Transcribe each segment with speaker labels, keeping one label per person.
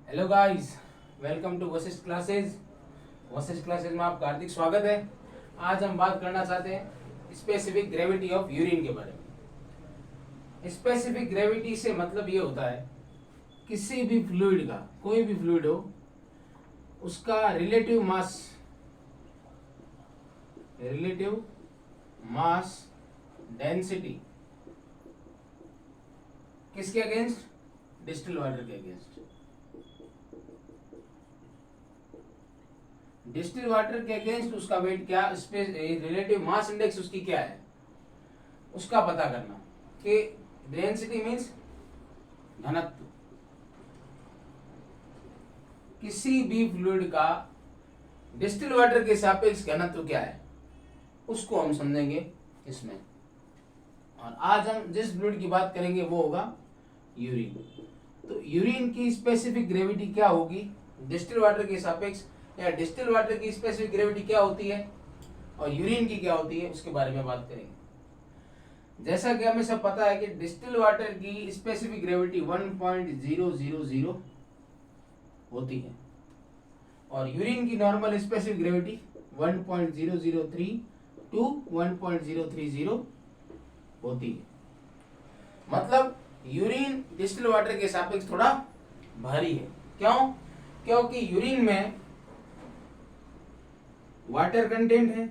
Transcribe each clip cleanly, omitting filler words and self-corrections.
Speaker 1: Hello guys, welcome to Vashishtha classes. Vashishtha classes में आपका हार्दिक स्वागत है। आज हम बात करना चाहते हैं स्पेसिफिक ग्रेविटी ऑफ यूरिन के बारे में। स्पेसिफिक ग्रेविटी से मतलब ये होता है किसी भी फ्लूइड का, कोई भी फ्लूइड हो, उसका रिलेटिव मास डेंसिटी किसके अगेंस्ट? डिस्टिल वाटर के अगेंस्ट। डिस्टिल वाटर के अगेंस्ट उसका वेट क्या, रिलेटिव मास इंडेक्स उसकी क्या है, उसका पता करना। कि डेंसिटी मीन्स घनत्व। किसी भी फ्लूइड का डिस्टिल वाटर के सापेक्ष घनत्व क्या है, उसको हम समझेंगे इसमें। और आज हम जिस फ्लूइड की बात करेंगे वो होगा यूरिन। तो यूरिन की स्पेसिफिक ग्रेविटी क्या होगी डिस्टिल वाटर के सापेक्ष, या डिस्टिल वाटर की स्पेसिफिक ग्रेविटी क्या होती है और यूरिन की क्या होती है, उसके बारे में बात करेंगे। जैसा कि हमें सब पता है कि डिस्टिल वाटर की स्पेसिफिक ग्रेविटी 1.000 होती है और यूरिन की नॉर्मल स्पेसिफिक ग्रेविटी 1.003 टू 1.030 होती है। मतलब यूरिन डिस्टिल वाटर के सापेक्ष थोड़ा भारी है। क्यों? क्योंकि यूरिन में वाटर कंटेंट है,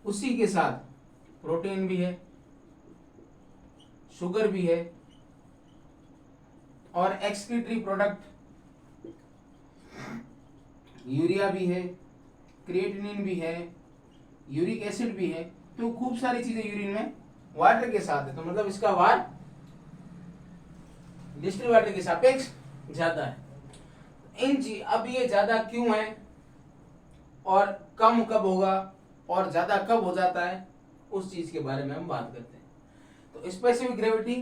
Speaker 1: उसी के साथ प्रोटीन भी है, शुगर भी है और एक्सक्रीटरी प्रोडक्ट यूरिया भी है, क्रिएटिनिन भी है, यूरिक एसिड भी है। तो खूब सारी चीजें यूरिन में वाटर के साथ है। तो मतलब इसका वार डिस्टिल वाटर के सापेक्ष ज्यादा है। अब ये ज्यादा क्यों है और कम कब होगा और ज्यादा कब हो जाता है, उस चीज के बारे में हम बात करते हैं। तो स्पेसिफिक ग्रेविटी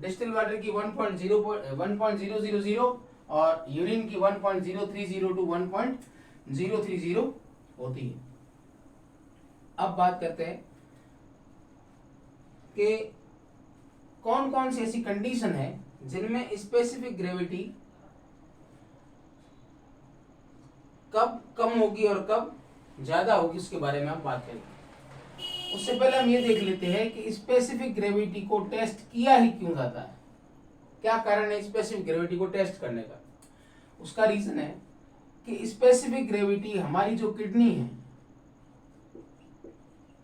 Speaker 1: डिस्टिल वाटर की 1.000 और यूरिन की 1.030 टू 1.030 होती है। अब बात करते हैं कि कौन कौन सी ऐसी कंडीशन है जिनमें स्पेसिफिक ग्रेविटी कब कम होगी और कब ज्यादा होगी, उसके बारे में हम बात करेंगे। उससे पहले हम ये देख लेते हैं कि स्पेसिफिक ग्रेविटी को टेस्ट किया ही क्यों जाता है, क्या कारण है स्पेसिफिक ग्रेविटी को टेस्ट करने का। उसका रीजन है कि स्पेसिफिक ग्रेविटी हमारी जो किडनी है,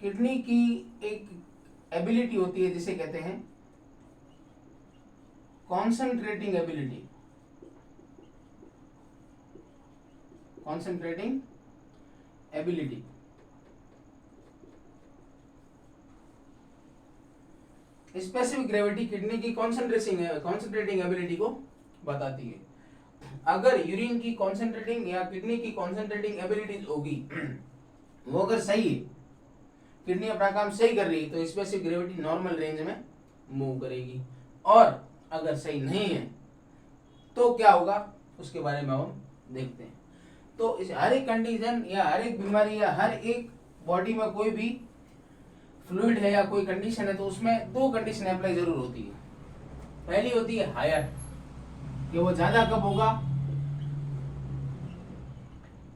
Speaker 1: किडनी की एक एबिलिटी होती है जिसे कहते हैं concentrating ability. Concentrating ability specific gravity kidney की कॉन्सेंट्रेटिंग एबिलिटी को बताती है। अगर यूरिन की कॉन्सेंट्रेटिंग या किडनी की कॉन्सेंट्रेटिंग एबिलिटी होगी, वो अगर सही है, किडनी अपना काम सही कर रही है, तो स्पेसिफिक ग्रेविटी नॉर्मल रेंज में मूव करेगी। और अगर सही नहीं है तो क्या होगा, उसके बारे में हम देखते हैं। तो इस हर एक कंडीशन या हर एक बीमारी या हर एक बॉडी में कोई भी फ्लूइड है या कोई कंडीशन है, तो उसमें दो कंडीशन अप्लाई जरूर होती है। पहली होती है हायर, कि वो ज्यादा कब होगा,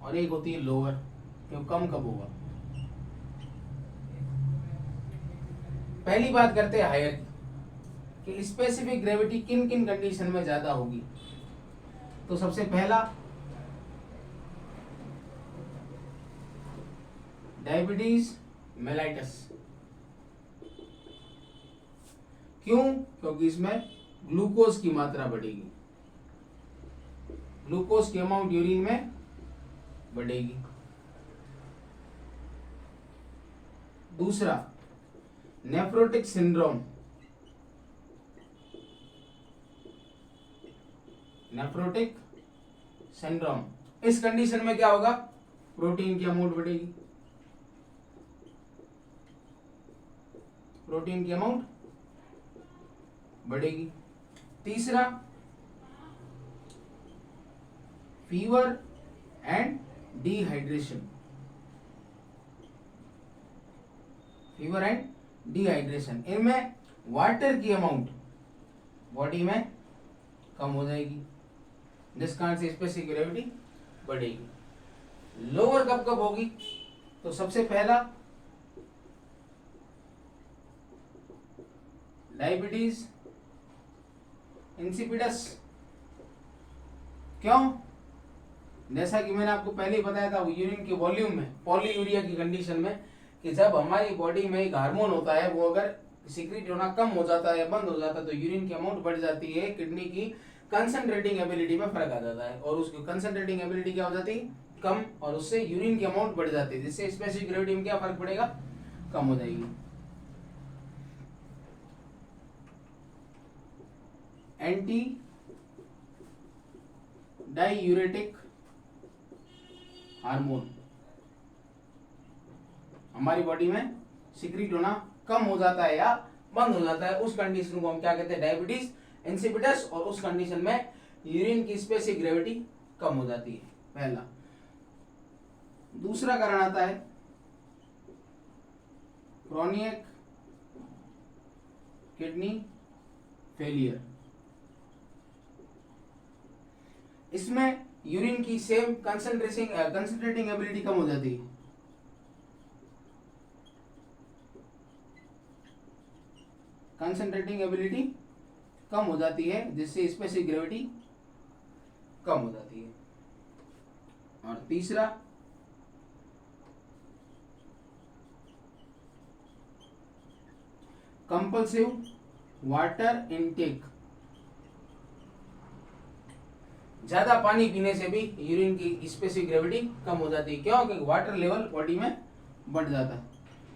Speaker 1: और एक होती है लोअर, कि वो कम कब होगा। पहली बात करते हैं हायर की, कि स्पेसिफिक ग्रेविटी किन किन कंडीशन में ज्यादा होगी। तो सबसे पहला डायबिटीज मेलाइटस। क्यों? क्योंकि इसमें ग्लूकोज की मात्रा बढ़ेगी, ग्लूकोज की अमाउंट यूरिन में बढ़ेगी। दूसरा नेफ्रोटिक सिंड्रोम। नेफ्रोटिक सिंड्रोम, इस कंडीशन में क्या होगा, प्रोटीन की अमाउंट बढ़ेगी, प्रोटीन की अमाउंट बढ़ेगी। तीसरा fever and dehydration. Fever and dehydration, इनमें वाटर की अमाउंट बॉडी में कम हो जाएगी। जिस कारण से स्पेसिफिक ग्रेविटी बढ़ेगी। लोअर कब कब होगी? तो सबसे पहला डायबिटीज इंसिपिडस। क्यों? जैसा कि मैंने आपको पहले ही बताया था, यूरिन के वॉल्यूम में पॉलीयूरिया की कंडीशन में, कि जब हमारी बॉडी में एक हार्मोन होता है वो अगर सीक्रेट होना कम हो जाता है, बंद हो जाता है, तो यूरिन की अमाउंट बढ़ जाती है, किडनी की कंसंट्रेटिंग एबिलिटी में फर्क आ जाता है, और उसकी कंसंट्रेटिंग एबिलिटी क्या हो जाती है? कम, और उससे यूरिन की अमाउंट बढ़ जाती है, जिससे स्पेसिफिक ग्रेविटी में क्या फर्क पड़ेगा? कम हो जाएगी। एंटी डाईयूरेटिक हार्मोन हमारी बॉडी में सीक्रेट होना कम हो जाता है या बंद हो जाता है, उस कंडीशन को हम क्या कहते हैं? Diabetes insipidus. और उस कंडीशन में यूरिन की स्पेसिफिक ग्रेविटी कम हो जाती है, पहला। दूसरा कारण आता है क्रोनिक किडनी फेलियर। इसमें यूरिन की सेम कंसंट्रेटिंग एबिलिटी कम हो जाती है, कंसंट्रेटिंग एबिलिटी कम हो जाती है, जिससे स्पेसिफिक ग्रेविटी कम हो जाती है। और तीसरा कंपल्सिव वाटर इनटेक। ज्यादा पानी पीने से भी यूरिन की स्पेसिफिक ग्रेविटी कम हो जाती है। क्यों? क्योंकि वाटर लेवल बॉडी में बढ़ जाता है,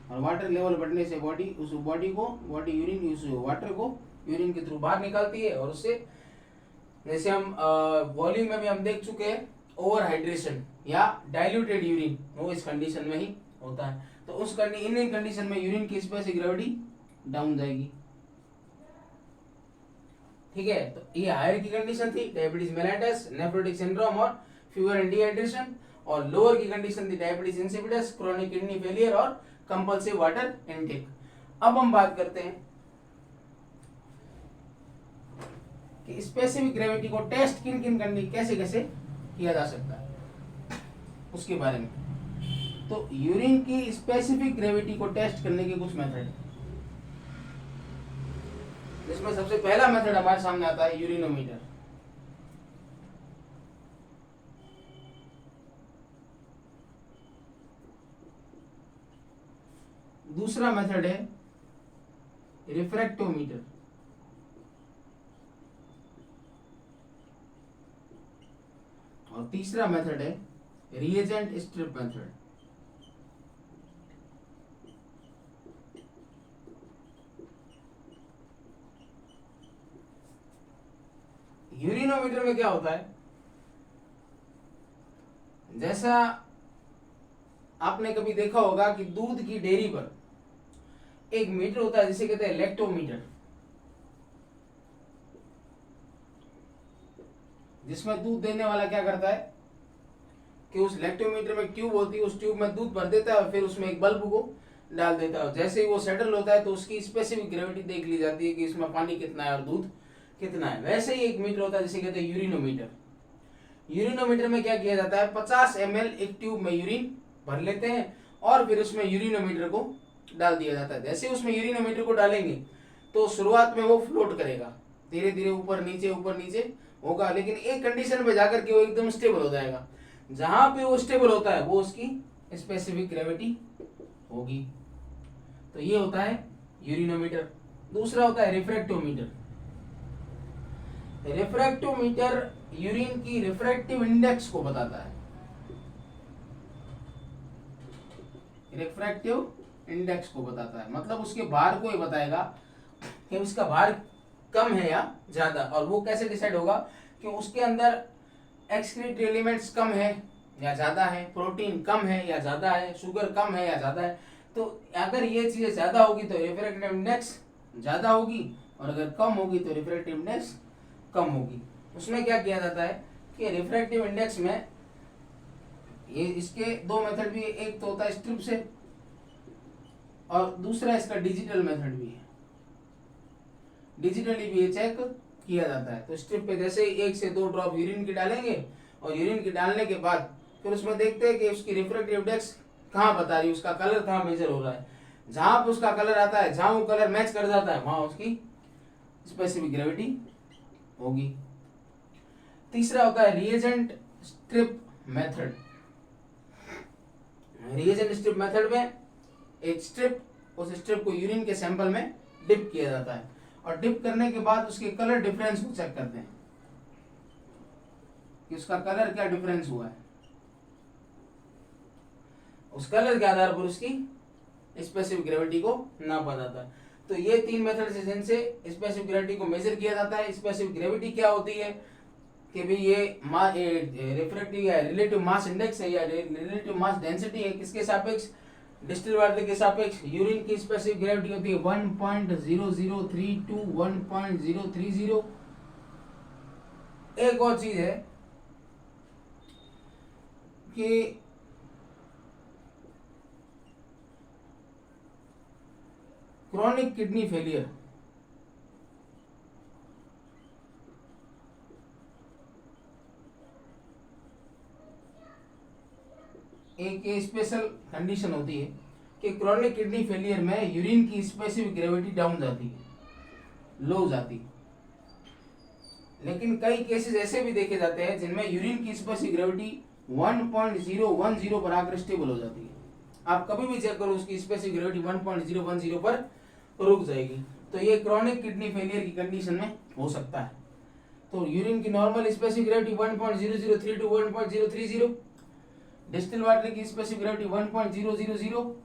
Speaker 1: और वाटर लेवल बढ़ने से बॉडी यूरिन उस वाटर को यूरिन के थ्रू बाहर निकालती है, और उससे जैसे हम वॉल्यूम में भी हम देख चुके हैं, ओवर हाइड्रेशन या डाइल्यूटेड यूरिन वो इस कंडीशन में ही होता है। तो उस इन कंडीशन में यूरिन की स्पेसिफिक ग्रेविटी डाउन जाएगी। ठीक है, तो ये हायर की कंडीशन थी, डायबिटीज मेलाइटस, नेफ्रोटिक सिंड्रोम और फीवर एंड डिहाइड्रेशन। और लोअर की कंडीशन थी diabetes insipidus, chronic kidney failure और कंपल्सिव वाटर इनटेक। अब हम बात करते हैं कि स्पेसिफिक ग्रेविटी को टेस्ट किन किन कैसे कैसे किया जा सकता है, उसके बारे में। तो यूरिन की स्पेसिफिक ग्रेविटी को टेस्ट करने के कुछ मेथड है, जिसमें सबसे पहला मेथड हमारे सामने आता है यूरिनोमीटर। दूसरा मेथड है रिफ्रैक्टोमीटर। और तीसरा मेथड है रिएजेंट स्ट्रिप मेथड। यूरिनोमीटर में क्या होता है? जैसा आपने कभी देखा होगा कि दूध की डेयरी पर एक मीटर होता है जिसे कहते हैं लैक्टोमीटर, जिसमें दूध देने वाला क्या करता है कि उस लैक्टोमीटर में ट्यूब होती है, उस ट्यूब में दूध भर देता है और फिर उसमें एक बल्ब को डाल देता है। जैसे ही वो सेटल होता है तो उसकी स्पेसिफिक ग्रेविटी देख ली जाती है कि इसमें पानी कितना है और दूध कितना है। वैसे ही एक मीटर होता है जिसे कहते हैं यूरिनोमीटर। यूरिनोमीटर में क्या किया जाता है? 50 ml एक ट्यूब में यूरिन भर लेते हैं और फिर उसमें यूरिनोमीटर को डाल दिया जाता है। जैसे उसमें यूरिनोमीटर को डालेंगे तो शुरुआत में वो फ्लोट करेगा, धीरे धीरे ऊपर नीचे होगा, लेकिन एक कंडीशन पे जाकर के वो एकदम स्टेबल हो जाएगा। जहां पे वो स्टेबल होता है वो उसकी स्पेसिफिक ग्रेविटी होगी। तो ये होता है यूरिनोमीटर। दूसरा होता है रिफ्रैक्टोमीटर। रिफ्रैक्टोमीटर यूरिन की रिफ्रैक्टिव इंडेक्स को बताता है। रिफ्रैक्टिव इंडेक्स को बताता है मतलब उसके भार को ही बताएगा कि उसका भार कम है या ज्यादा। और वो कैसे डिसाइड होगा कि उसके अंदर एक्सक्रीटरी एलिमेंट्स कम है या ज्यादा है, प्रोटीन कम है या ज्यादा है, शुगर कम है या ज्यादा है। तो अगर ये चीजें ज्यादा होगी तो रिफ्रैक्टिव इंडेक्स ज्यादा होगी, और अगर कम होगी तो रिफ्रैक्टिव इंडेक्स कम होगी। उसमें क्या किया जाता है कि रिफ्रैक्टिव इंडेक्स में ये इसके दो मेथड भी, एक तो होता है स्ट्रिप से और दूसरा इसका डिजिटल मेथड भी है। डिजिटली भी ये चेक किया जाता है। तो स्ट्रिप पे जैसे ही 1 से 2 ड्रॉप यूरिन की डालेंगे और यूरिन की डालने के बाद फिर उसमें देखते हैं कि उसकी रिफ्रैक्टिव इंडेक्स कहाँ बता रही है, उसका कलर कहाँ मेजर हो रहा है। जहां पर उसका कलर आता है, जहां वो कलर मैच कर जाता है, वहां उसकी स्पेसिफिक ग्रेविटी होगी। तीसरा होता है reagent strip method. Reagent strip method में एक स्ट्रिप, उस स्ट्रिप को यूरिन के सैंपल में डिप किया जाता है और डिप करने के बाद उसके कलर डिफरेंस को चेक करते हैं कि उसका कलर क्या डिफरेंस हुआ है। उस कलर के आधार पर उसकी स्पेसिफिक ग्रेविटी को नापा जाता है। तो ये 3 मेथड है जिनसे स्पेसिफिक ग्रेविटी को मेजर किया जाता है। स्पेसिफिक ग्रेविटी क्या होती है कि भाई ये रिफ्रैक्टिव या रिलेटिव मास इंडेक्स है या रिलेटिव मास डेंसिटी है, किसके सापेक्ष, डिस्टिल वाटर के सापेक्ष। यूरिन की स्पेसिफिक ग्रेविटी होती है 1.0032 to 1.030। एक और चीज है कि क्रॉनिक किडनी फेलियर, एक स्पेशल कंडीशन होती है कि क्रॉनिक किडनी फेलियर में यूरिन की स्पेसिफिक ग्रेविटी डाउन जाती है, लो जाती है। लेकिन कई केसेस ऐसे भी देखे जाते हैं जिनमें यूरिन की स्पेसिफिक ग्रेविटी 1.010 पर आकर स्टेबल हो जाती है। आप कभी भी चेक करो, उसकी स्पेसिफिक ग्रेविटी 1.010 पर रुक जाएगी। तो ये क्रॉनिक किडनी फेलियर की कंडीशन में हो सकता है। तो यूरिन की normal specific gravity 1.003 to 1.030, distil water की स्पेसिफिक ग्रेविटी 1.000।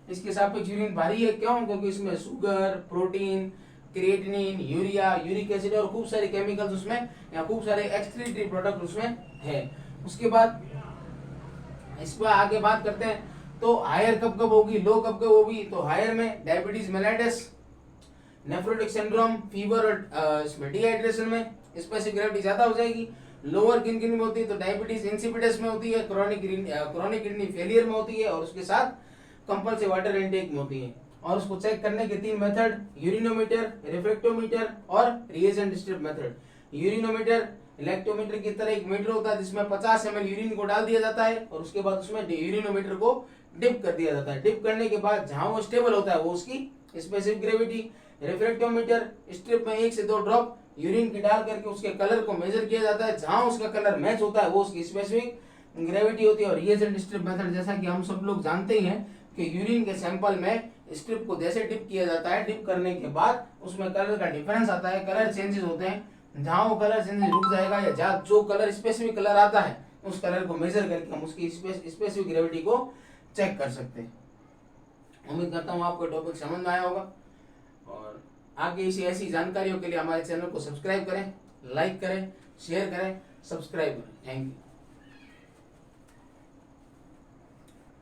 Speaker 1: इसके सापेक्ष यूरिन भारी है, क्यों? क्योंकि इसमें sugar, protein, creatinine, urea, uric acid और खूब सारे केमिकल्स उसमें या खूब सारे एक्सक्रीटरी प्रोडक्ट उसमें है। उसके बाद इस पर आगे बात करते हैं। तो हायर कब कब होगी, लो कब कब होगी? तो हायर में diabetes mellitus, nephrotic syndrome, fever और इसमें डिहाइड्रेशन में स्पेसिफिक ग्रेविटी ज्यादा हो जाएगी। लोअर किन किन में होती है? तो डायबिटीज इंसिपिडस में होती है, क्रोनिक किडनी फेलियर में होती है और उसके साथ कंपल्सिव वाटर इनटेक में होती है। और उसको चेक करने के 3 मेथड, यूरिनोमीटर, रिफ्रैक्टोमीटर और reagent strip method. Urinometer electrometer की तरह एक मीटर होता है जिसमें 50 ml यूरिन को डाल दिया जाता है और उसके बाद उसमें यूरिनोमीटर को डिप कर दिया जाता है। डिप करने के बाद जहां वो स्टेबल होता है वो उसकी स्पेसिफिक ग्रेविटी। रिफ्रैक्टोमीटर स्ट्रिप में 1 से 2 ड्रॉप यूरिन की डाल करके उसके कलर को मेजर किया जाता है, जहां उसका कलर मैच होता है वो उसकी स्पेसिफिक ग्रेविटी होती है। और रिएजेंट स्ट्रिप मेथड, जैसा कि हम सब लोग जानते ही हैं कि यूरिन के सैंपल में स्ट्रिप को जैसे डिप किया जाता है, डिप करने के बाद उसमें कलर का डिफरेंस आता है, कलर चेंजेस होते हैं। जहां वो कलर चेंजेस रुक जाएगा या जहां जो कलर स्पेसिफिक कलर आता है उस कलर को मेजर करके हम उसकी स्पेसिफिक ग्रेविटी को चेक कर सकते हैं। उम्मीद करता हूँ आपको टॉपिक समझ में आया होगा और आगे इसी ऐसी जानकारियों के लिए हमारे चैनल को सब्सक्राइब करें, लाइक करें, शेयर करें, सब्सक्राइब करें। Thank you.